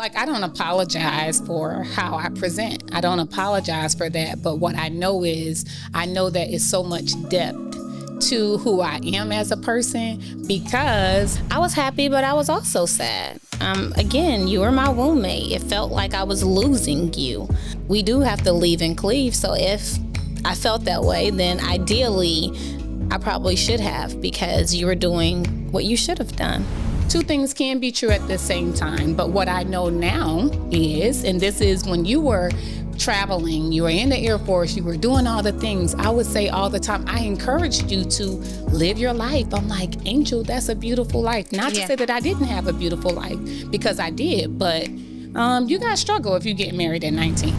Like, I don't apologize for how I present. I don't apologize for that. But what I know is, I know that it's so much depth to who I am as a person, because I was happy, but I was also sad. Again, you were my roommate. It felt like I was losing you. We do have to leave and cleave. So if I felt that way, then ideally, I probably should have, because you were doing what you should have done. Two things can be true at the same time. But what I know now is, and this is when you were traveling, you were in the Air Force, you were doing all the things, I would say all the time, I encouraged you to live your life. I'm like, Angel, that's a beautiful life. Not to say that I didn't have a beautiful life, because I did, but you gotta struggle if you get married at 19.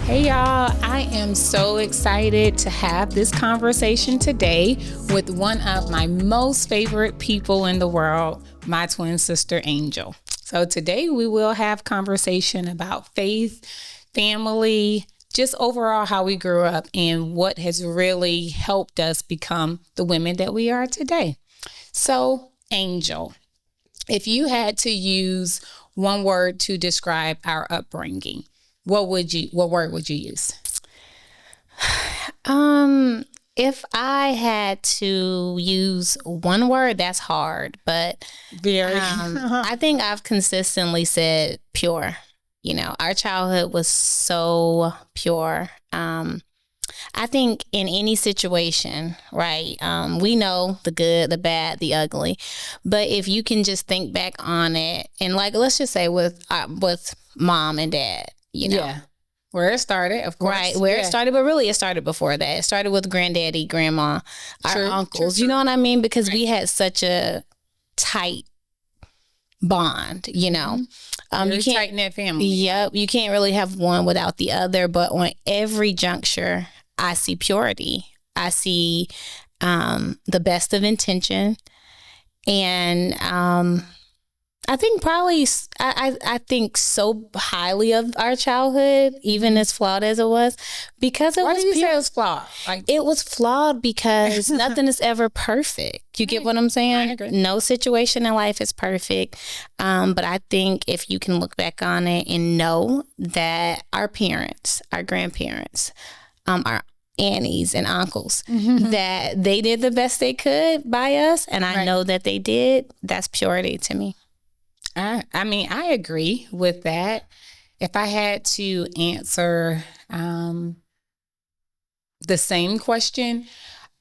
Hey y'all, I am so excited to have this conversation today with one of my most favorite people in the world, my twin sister, Angel. So today we will have conversation about faith, family, just overall how we grew up and what has really helped us become the women that we are today. So, Angel, if you had to use one word to describe our upbringing, what word would you use? If I had to use one word, that's hard, but I think I've consistently said pure. You know, our childhood was so pure. I think in any situation, right, we know the good, the bad, the ugly, but if you can just think back on it, and like, let's just say with mom and dad, you know. Yeah. Where it started, of course. Right, where it started, but really it started before that. It started with granddaddy, grandma, our uncles. You know what I mean? Because we had such a tight bond, you know. You can't tight-knit family. Yep, you can't really have one without the other. But on every juncture, I see purity. I see the best of intention. And I think probably, I think so highly of our childhood, even as flawed as it was, because it was. Why do you say it was flawed? Like, it was flawed because nothing is ever perfect. You get what I'm saying? I agree. No situation in life is perfect. But I think if you can look back on it and know that our parents, our grandparents, our aunties and uncles, that they did the best they could by us, and I know that they did, that's purity to me. I mean, I agree with that. If I had to answer the same question,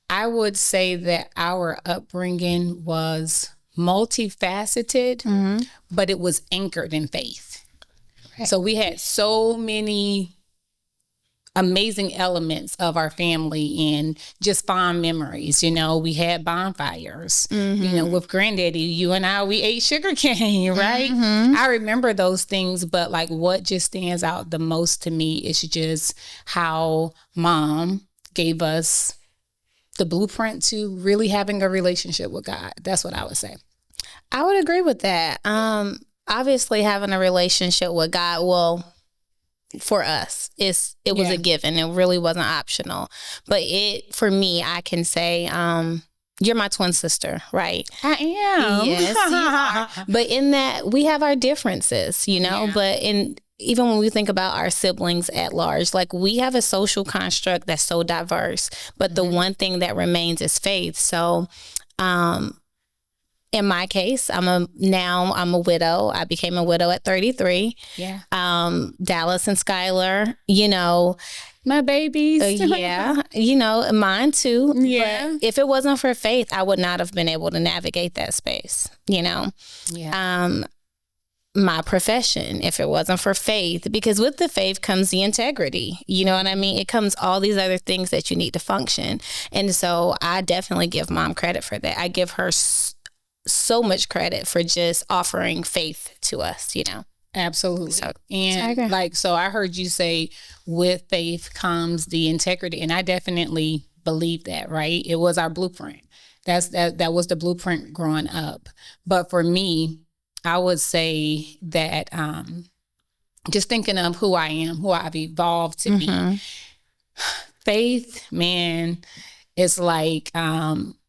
I would say that our upbringing was multifaceted, but it was anchored in faith. Right. So we had so many amazing elements of our family and just fond memories. You know, we had bonfires, you know, with granddaddy, you and I, we ate sugar cane, right? I remember those things, but like what just stands out the most to me is just how mom gave us the blueprint to really having a relationship with God. That's what I would say. I would agree with that. Obviously having a relationship with God, well, for us, it was a given. It really wasn't optional. But for me, I can say, you're my twin sister, right? I am. Yes, you are. But in that, we have our differences, you know, but even when we think about our siblings at large, like we have a social construct that's so diverse, but the one thing that remains is faith. So, in my case, I'm a widow. I became a widow at 33. Yeah. Dallas and Skylar, you know, my babies. Yeah. You know, mine too. Yeah. But if it wasn't for faith, I would not have been able to navigate that space, you know. Yeah. My profession, if it wasn't for faith, because with the faith comes the integrity, you know what I mean? It comes all these other things that you need to function. And so I definitely give mom credit for that. I give her so much credit for just offering faith to us, you know. Absolutely. So I heard you say with faith comes the integrity, and I definitely believe that, right? It was our blueprint. That was the blueprint growing up. But for me, I would say that just thinking of who I am, who I've evolved to be, faith, man, It's like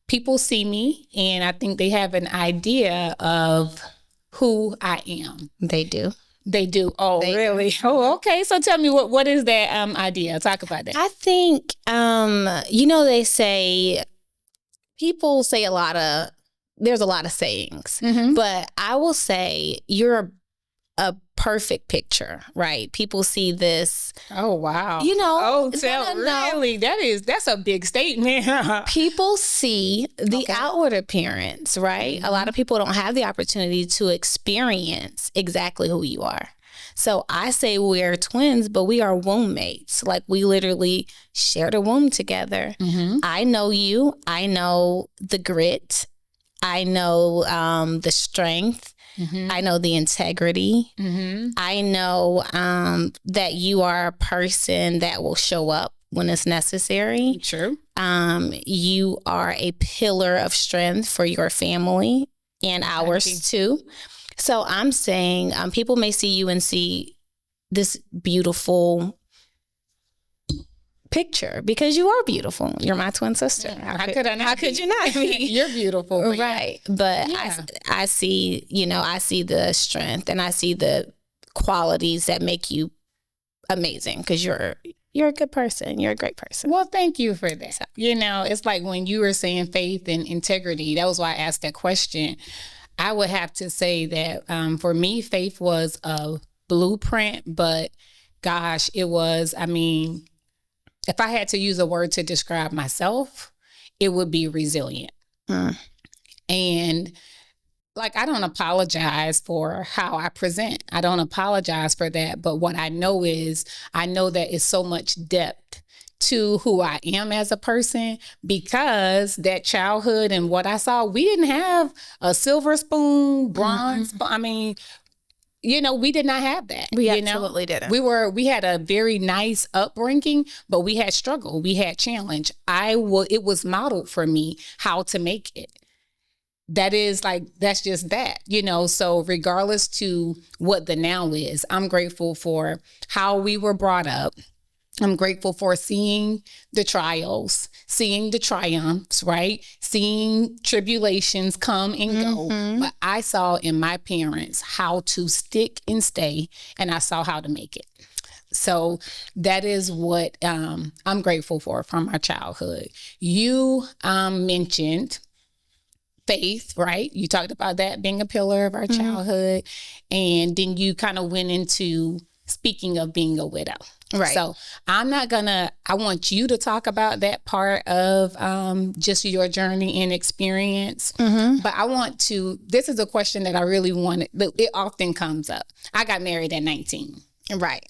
people see me and I think they have an idea of who I am. They do. They do. Oh, really? Oh, okay. So tell me, what is that idea? Talk about that. I think, they say, people say there's a lot of sayings, but I will say you're a perfect picture, right? People see this. Oh, wow. Really? That's a big statement. People see the outward appearance, right? A lot of people don't have the opportunity to experience exactly who you are. So I say we're twins, but we are womb mates. Like, we literally shared a womb together. I know you. I know the grit. I know the strength. I know the integrity. I know that you are a person that will show up when it's necessary. True. You are a pillar of strength for your family and ours too. So I'm saying people may see you and see this beautiful picture because you are beautiful. You're my twin sister. How could you not be? You're beautiful. Right. But I see, I see the strength and I see the qualities that make you amazing because you're a good person. You're a great person. Well, thank you for that. So, it's like when you were saying faith and integrity, that was why I asked that question. I would have to say that for me, faith was a blueprint, but gosh, it was, if I had to use a word to describe myself, it would be resilient. And I don't apologize for how I present. I don't apologize for that. But what I know is that it's so much depth to who I am as a person because that childhood and what I saw, we didn't have a silver spoon, bronze spoon. We did not have that. We absolutely didn't. We had a very nice upbringing, but we had struggle. We had challenge. It was modeled for me how to make it. That's just that, so regardless to what the now is, I'm grateful for how we were brought up. I'm grateful for seeing the trials, seeing the triumphs, right? Seeing tribulations come and go. But I saw in my parents how to stick and stay, and I saw how to make it. So that is what I'm grateful for from our childhood. You mentioned faith, right? You talked about that being a pillar of our childhood. And then you kind of went into speaking of being a widow. Right. So I want you to talk about that part of just your journey and experience. But this is a question that I really wanted, it often comes up. I got married at 19. Right.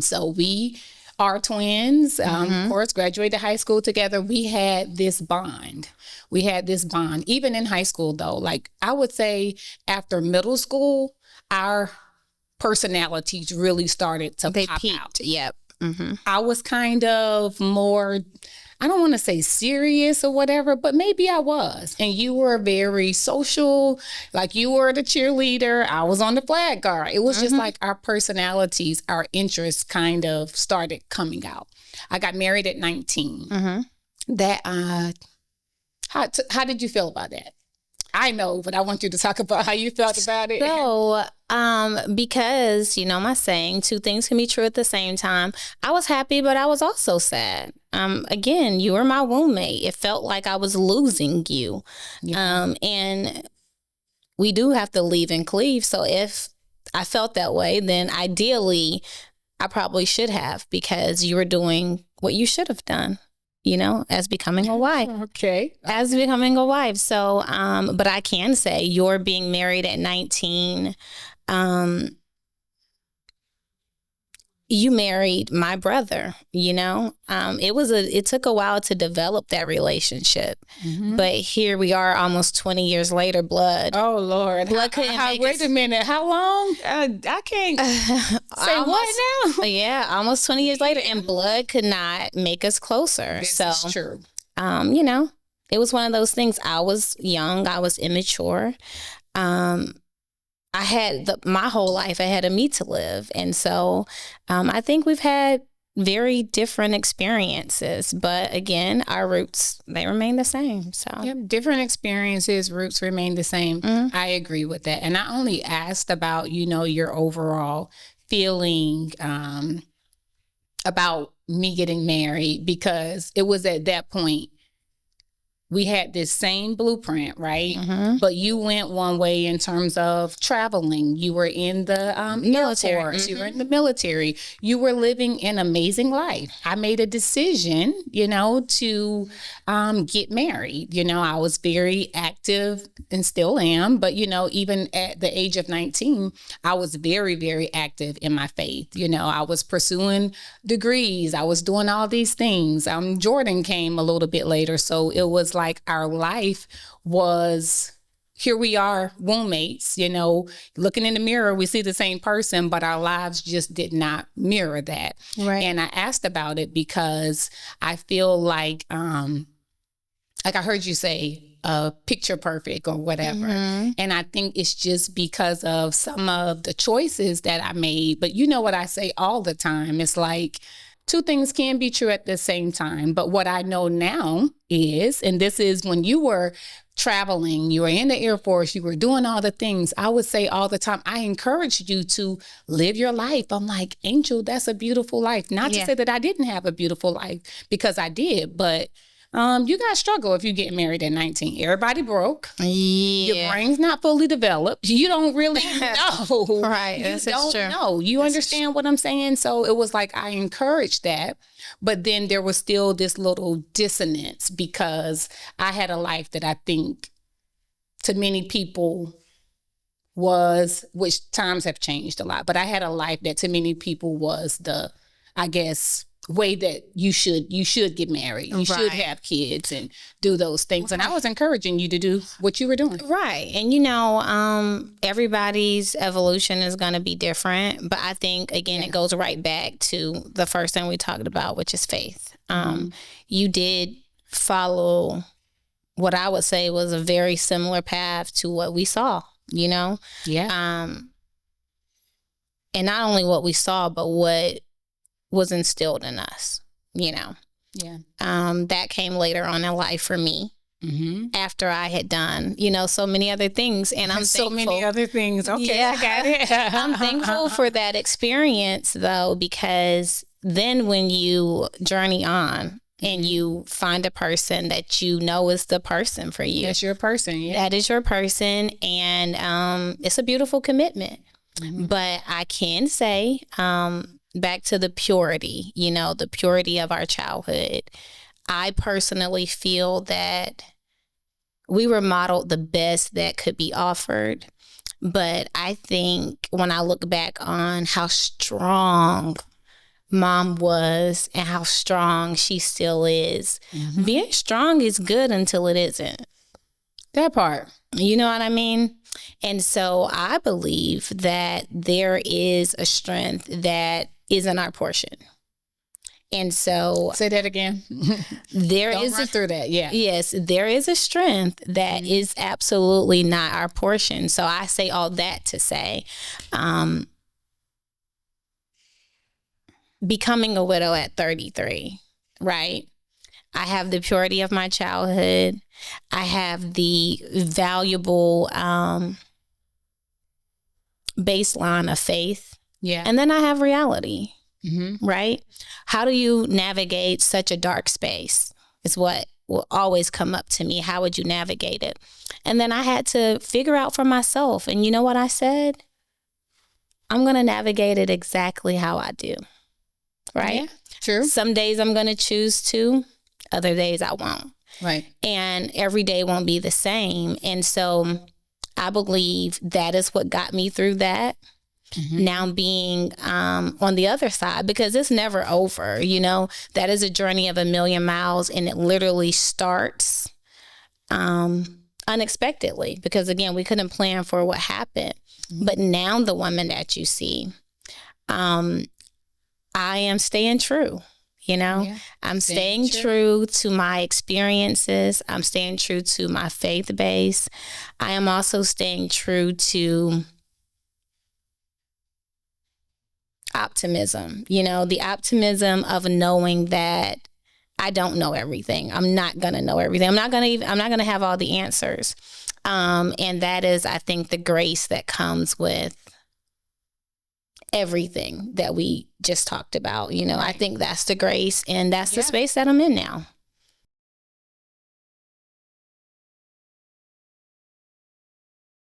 So we are twins, of course, graduated high school together. We had this bond. Even in high school though, I would say after middle school, our personalities really started to pop out. Yep. I was kind of more, I don't want to say serious or whatever, but maybe I was. And you were very social, you were the cheerleader. I was on the flag guard. It was just our personalities, our interests kind of started coming out. I got married at 19. That, how did you feel about that? I know, but I want you to talk about how you felt about it. So, because, my saying, two things can be true at the same time. I was happy, but I was also sad. Again, you were my womb mate. It felt like I was losing you. Yeah. And we do have to leave and cleave. So if I felt that way, then ideally, I probably should have, because you were doing what you should have done. As becoming a wife. Okay. As becoming a wife. So, but I can say you're being married at 19. You married my brother, it took a while to develop that relaulationship, but here we are almost 20 years later, blood. Oh Lord. Blood couldn't wait a minute. How long? I can't say what now? Yeah. Almost 20 years later, and blood could not make us closer. This is true. It was one of those things. I was young. I was immature. I had my whole life ahead of me to live. And so I think we've had very different experiences, but again, our roots, they remain the same. So different experiences, roots remain the same. I agree with that. And I only asked about, your overall feeling about me getting married because it was at that point we had this same blueprint, right? But you went one way in terms of traveling. You were in the military. Air Force. You were in the military. You were living an amazing life. I made a decision, to get married. I was very active and still am. But, even at the age of 19, I was very, very active in my faith. I was pursuing degrees. I was doing all these things. Jordan came a little bit later. So it was like our life was, here we are, roommates, looking in the mirror, we see the same person, but our lives just did not mirror that. Right. And I asked about it because I feel like I heard you say, picture perfect or whatever. And I think it's just because of some of the choices that I made. But you know what I say all the time? It's like, two things can be true at the same time. But what I know now is, and this is when you were traveling, you were in the Air Force, you were doing all the things, I would say all the time, I encourage you to live your life. I'm like, Angel, that's a beautiful life. Not to say that I didn't have a beautiful life, because I did, but you guys struggle if you get married at 19. Everybody broke. Your brain's not fully developed. You don't really know. Right. You don't know. You understand what I'm saying? So it was like I encouraged that. But then there was still this little dissonance because I had a life that I think to many people was, which times have changed a lot, but I had a life that to many people was the, I guess, way that you should get married. You should have kids and do those things. And I was encouraging you to do what you were doing. Right. And, everybody's evolution is going to be different. But I think, again, it goes right back to the first thing we talked about, which is faith. You did follow what I would say was a very similar path to what we saw, Yeah. And not only what we saw, but what was instilled in us, Yeah. That came later on in life for me. After I had done, so many other things. And I'm so thankful. many other things. Okay, I got it. I'm thankful for that experience, though, because then when you journey on and you find a person that is the person for you. That's your person, yeah. That is your person. And it's a beautiful commitment. But I can say, back to the purity, the purity of our childhood. I personally feel that we were modeled the best that could be offered. But I think when I look back on how strong Mom was and how strong she still is, being strong is good until it isn't. That part. You know what I mean? And so I believe that there is a strength that isn't our portion. And so say that again. Don't run through that. Yeah. Yes, there is a strength that is absolutely not our portion. So I say all that to say, becoming a widow at 33, right? I have the purity of my childhood. I have the valuable baseline of faith. Yeah. And then I have reality, right? How do you navigate such a dark space is what will always come up to me. How would you navigate it? And then I had to figure out for myself. And you know what I said? I'm going to navigate it exactly how I do, right? Yeah, true. Some days I'm going to choose to, other days I won't. Right. And every day won't be the same. And so I believe that is what got me through that. Now being on the other side, because it's never over, that is a journey of 1,000,000 miles, and it literally starts unexpectedly, because again, we couldn't plan for what happened. But now the woman that you see, I am staying true. I'm staying true to my experiences. I'm staying true to my faith base. I am also staying true to Optimism, the optimism of knowing that I don't know everything. I'm not going to know everything. I'm not going to have all the answers. And that is, I think, the grace that comes with everything that we just talked about. I think that's the grace, and that's the space that I'm in now.